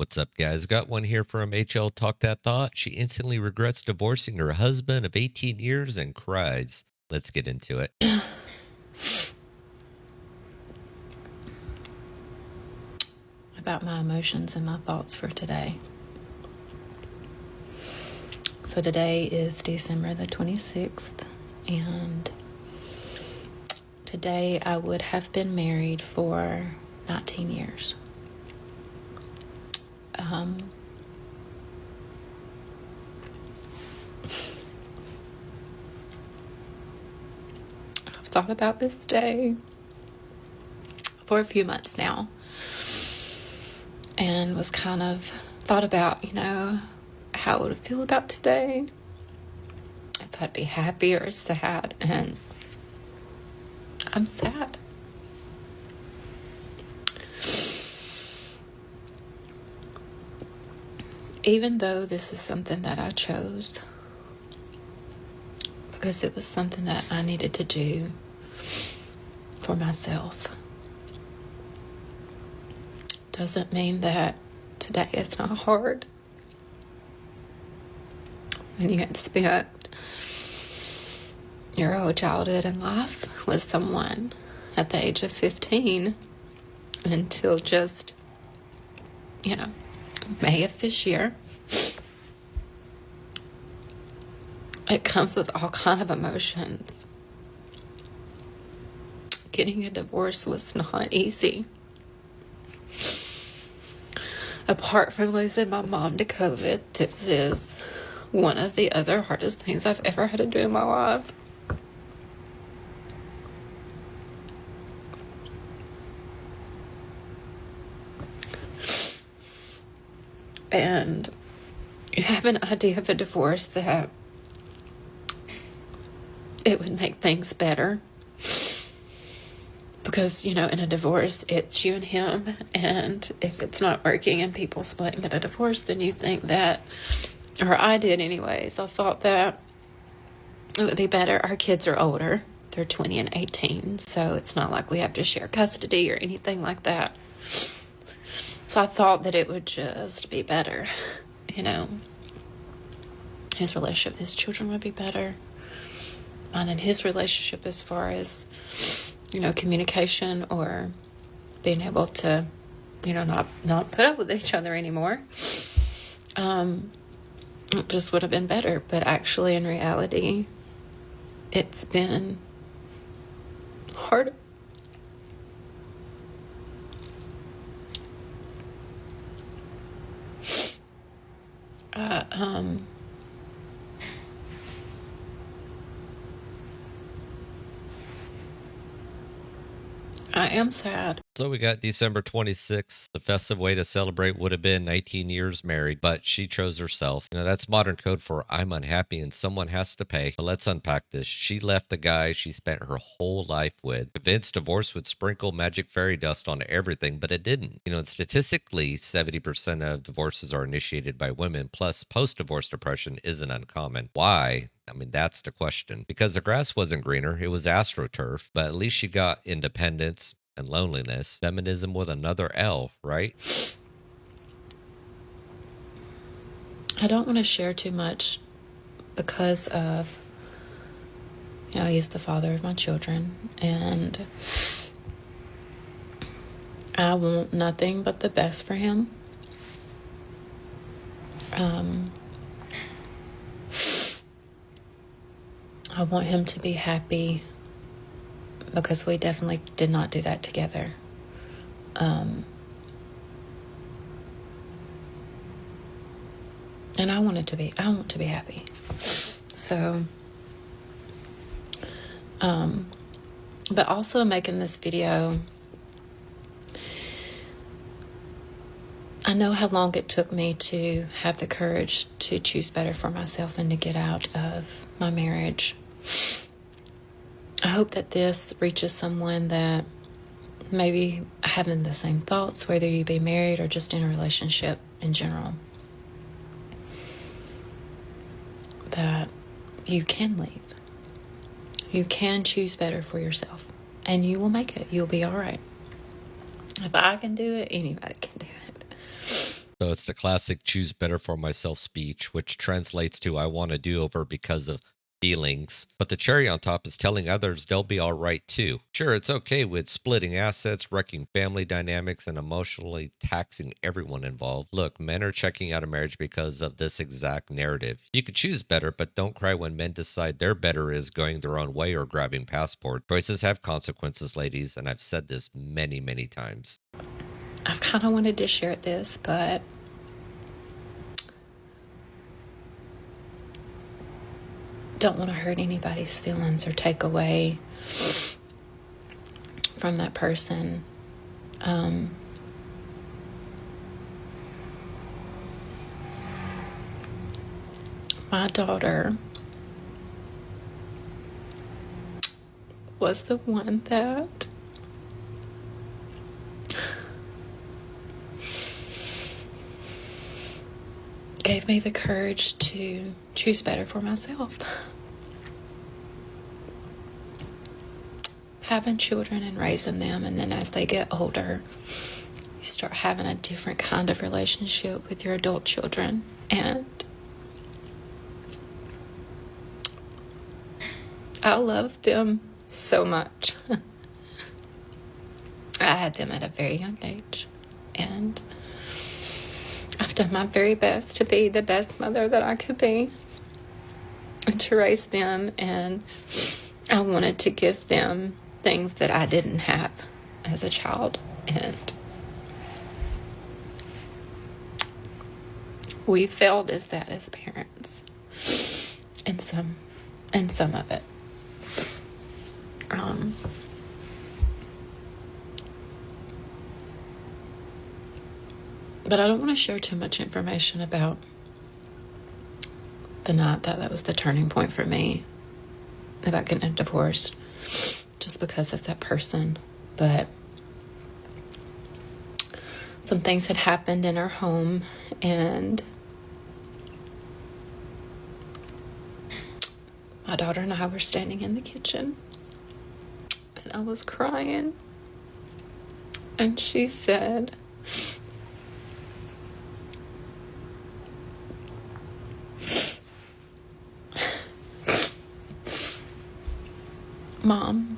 What's up, guys? Got one here from HL Talk That Thought. She instantly regrets divorcing her husband of 18 years and cries. Let's get into it. About my emotions and my thoughts for today. So today is December the 26th, and today I would have been married for 19 years. I've thought about this day for a few months now, and was kind of thought about, how I would feel about today, if I'd be happy or sad, and I'm sad. Even though this is something that I chose, because it was something that I needed to do for myself, doesn't mean that today is not hard. When you had spent your whole childhood and life with someone at the age of 15 until just, May of this year, it comes with all kind of emotions. Getting a divorce was not easy. Apart from losing my mom to COVID, this is one of the other hardest things I've ever had to do in my life. And you have an idea of a divorce that it would make things better. Because, in a divorce, it's you and him. And if it's not working and people splitting at a divorce, then you think that, or I did anyways, I thought that it would be better. Our kids are older. They're 20 and 18. So it's not like we have to share custody or anything like that. So I thought that it would just be better, His relationship with his children would be better. Mine and his relationship as far as, communication or being able to, not put up with each other anymore. It just would have been better. But actually, in reality, it's been harder. I am sad. So we got December 26th. The festive way to celebrate would have been 19 years married, but she chose herself. That's modern code for I'm unhappy and someone has to pay. But let's unpack this. She left the guy she spent her whole life with. Convinced divorce would sprinkle magic fairy dust on everything, but it didn't. Statistically, 70% of divorces are initiated by women, plus post-divorce depression isn't uncommon. Why? That's the question. Because the grass wasn't greener, it was astroturf, but at least she got independence and loneliness. Feminism with another L, right? I don't want to share too much because of, he's the father of my children, and I want nothing but the best for him. I want him to be happy because we definitely did not do that together. And I want to be happy. So, but also making this video, I know how long it took me to have the courage to choose better for myself and to get out of my marriage. I hope that this reaches someone that maybe having the same thoughts, whether you be married or just in a relationship in general, that you can leave. You can choose better for yourself, and you will make it. You'll be all right. If I can do it, anybody can do it. So it's the classic choose better for myself speech, which translates to I want a do over because of feelings. But the cherry on top is telling others they'll be all right too. Sure, it's okay with splitting assets, wrecking family dynamics, and emotionally taxing everyone involved. Look, men are checking out of marriage because of this exact narrative. You could choose better, but don't cry when men decide their better is going their own way or grabbing passport. Choices have consequences, ladies, and I've said this many, many times. I've kind of wanted to share this, but don't want to hurt anybody's feelings or take away from that person. My daughter was the one that gave me the courage to choose better for myself. Having children and raising them, and then as they get older, you start having a different kind of relationship with your adult children. And I love them so much. I had them at a very young age, and I've done my very best to be the best mother that I could be and to raise them, and I wanted to give them things that I didn't have as a child, and we failed as parents in some of it. But I don't want to share too much information about the night that was the turning point for me about getting a divorce, just because of that person. But some things had happened in our home, and my daughter and I were standing in the kitchen, and I was crying, and she said, "Mom,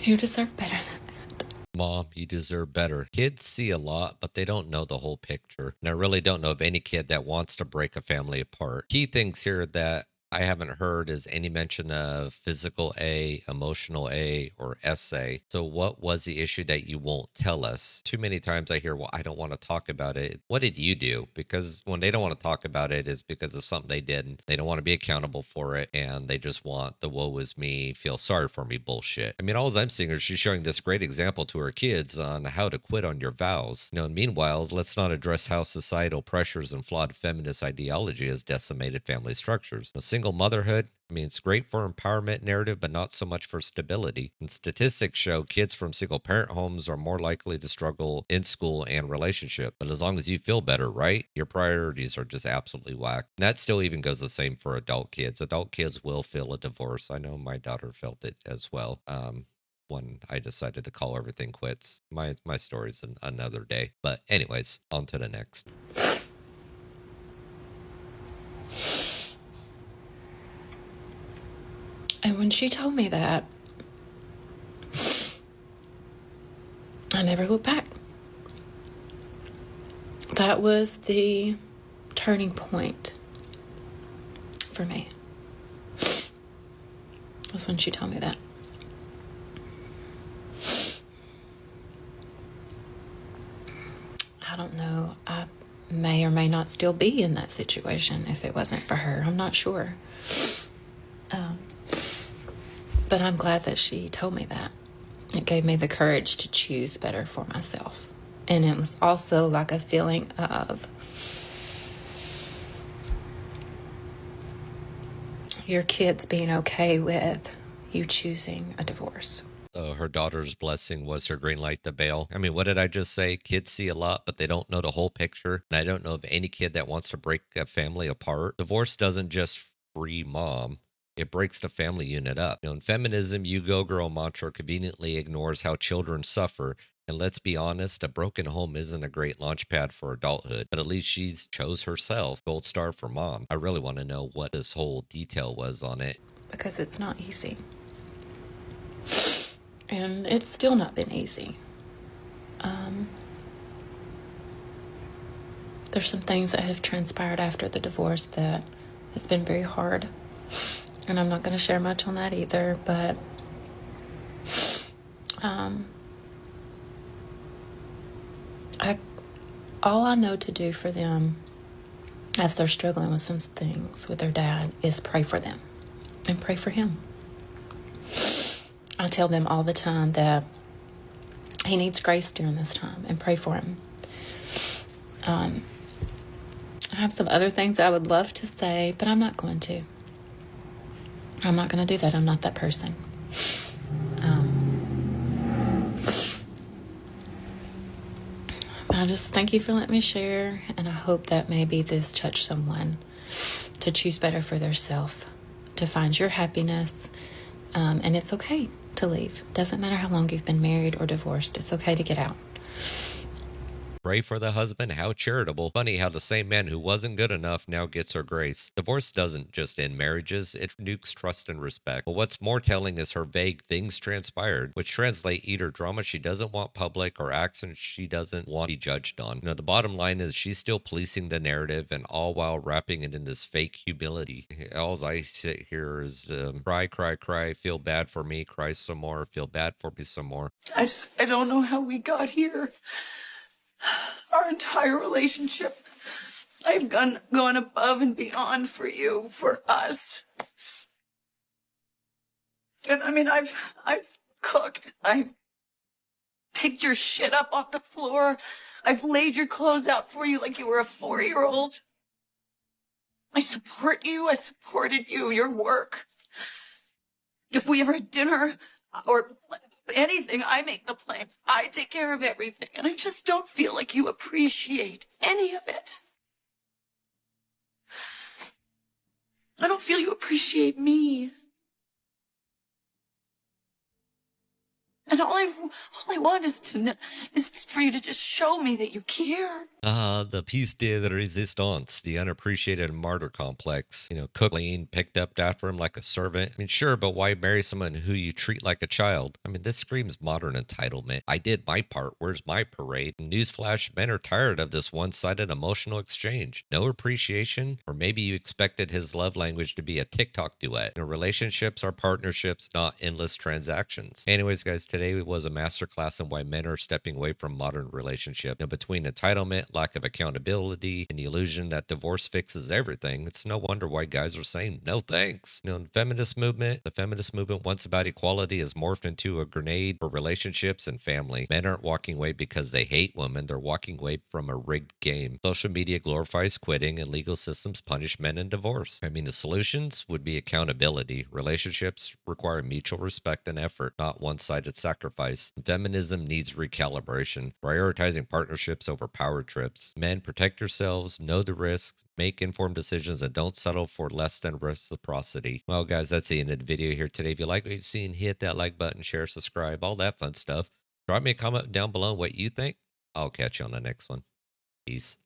you deserve better than that." Mom, you deserve better. Kids see a lot, but they don't know the whole picture. And I really don't know of any kid that wants to break a family apart. Key things here that I haven't heard is any mention of physical A, emotional A, or essay. So what was the issue that you won't tell us? Too many times I hear, well, I don't want to talk about it. What did you do? Because when they don't want to talk about it, it's because of something they did, and they don't want to be accountable for it, and they just want the woe is me, feel sorry for me bullshit. I mean, all I'm seeing is she's showing this great example to her kids on how to quit on your vows. And meanwhile, let's not address how societal pressures and flawed feminist ideology has decimated family structures. Single motherhood, I mean, it's great for empowerment narrative, but not so much for stability. And statistics show kids from single parent homes are more likely to struggle in school and relationship. But as long as you feel better, right? Your priorities are just absolutely whack. And that still even goes the same for adult kids. Adult kids will feel a divorce. I know my daughter felt it as well. When I decided to call everything quits. My story's another day. But anyways, on to the next. And when she told me that, I never looked back. That was the turning point for me, was when she told me that. I don't know. I may or may not still be in that situation if it wasn't for her. I'm not sure. But I'm glad that she told me that. It gave me the courage to choose better for myself. And it was also like a feeling of your kids being okay with you choosing a divorce. Her daughter's blessing was her green light to bail. I mean, what did I just say? Kids see a lot, but they don't know the whole picture. And I don't know of any kid that wants to break a family apart. Divorce doesn't just free mom. It breaks the family unit up. In feminism, you go girl mantra conveniently ignores how children suffer And let's be honest, a broken home isn't a great launch pad for adulthood, but at least she's chose herself. Gold star for mom. I really want to know what this whole detail was on it. Because it's not easy. And it's still not been easy. There's some things that have transpired after the divorce that has been very hard. And I'm not going to share much on that either, but all I know to do for them as they're struggling with some things with their dad is pray for them and pray for him. I tell them all the time that he needs grace during this time and pray for him. I have some other things I would love to say, but I'm not going to. I'm not going to do that. I'm not that person. But I just thank you for letting me share, and I hope that maybe this touched someone to choose better for theirself, to find your happiness, and it's okay to leave. Doesn't matter how long you've been married or divorced. It's okay to get out. Pray for the husband. How charitable. Funny how the same man who wasn't good enough now gets her grace. Divorce doesn't just end marriages, it nukes trust and respect. But what's more telling is her vague things transpired, which translate either drama she doesn't want public or actions she doesn't want to be judged on. The bottom line is she's still policing the narrative and all while wrapping it in this fake humility. All I sit here is cry, cry, cry, feel bad for me, cry some more, feel bad for me some more. I don't know how we got here. Our entire relationship, I've gone above and beyond for you, for us. And I mean, I've cooked, I've picked your shit up off the floor, I've laid your clothes out for you like you were a 4-year-old. I support you, I supported you, your work. If we ever had dinner or anything, I make the plans. I take care of everything. And I just don't feel like you appreciate any of it. I don't feel you appreciate me. And all I want is for you to just show me that you care. The piece de resistance, the unappreciated martyr complex. Cook clean, picked up after him like a servant. I mean, sure, but why marry someone who you treat like a child? I mean, this screams modern entitlement. I did my part. Where's my parade? And newsflash, men are tired of this one-sided emotional exchange. No appreciation, or maybe you expected his love language to be a TikTok duet. Relationships are partnerships, not endless transactions. Anyways, guys, today was a masterclass in why men are stepping away from modern relationships. Between entitlement, lack of accountability, and the illusion that divorce fixes everything, it's no wonder why guys are saying no thanks. The feminist movement once about equality has morphed into a grenade for relationships and family. Men aren't walking away because they hate women, they're walking away from a rigged game. Social media glorifies quitting and legal systems punish men in divorce. I mean, the solutions would be accountability. Relationships require mutual respect and effort, not one-sided sacrifice. Feminism needs recalibration, prioritizing partnerships over power trips. Men, protect yourselves, know the risks, make informed decisions, and don't settle for less than reciprocity. Well, guys, that's the end of the video here today. If you like what you've seen, hit that like button, share, subscribe, all that fun stuff. Drop me a comment down below what you think. I'll catch you on the next one. Peace.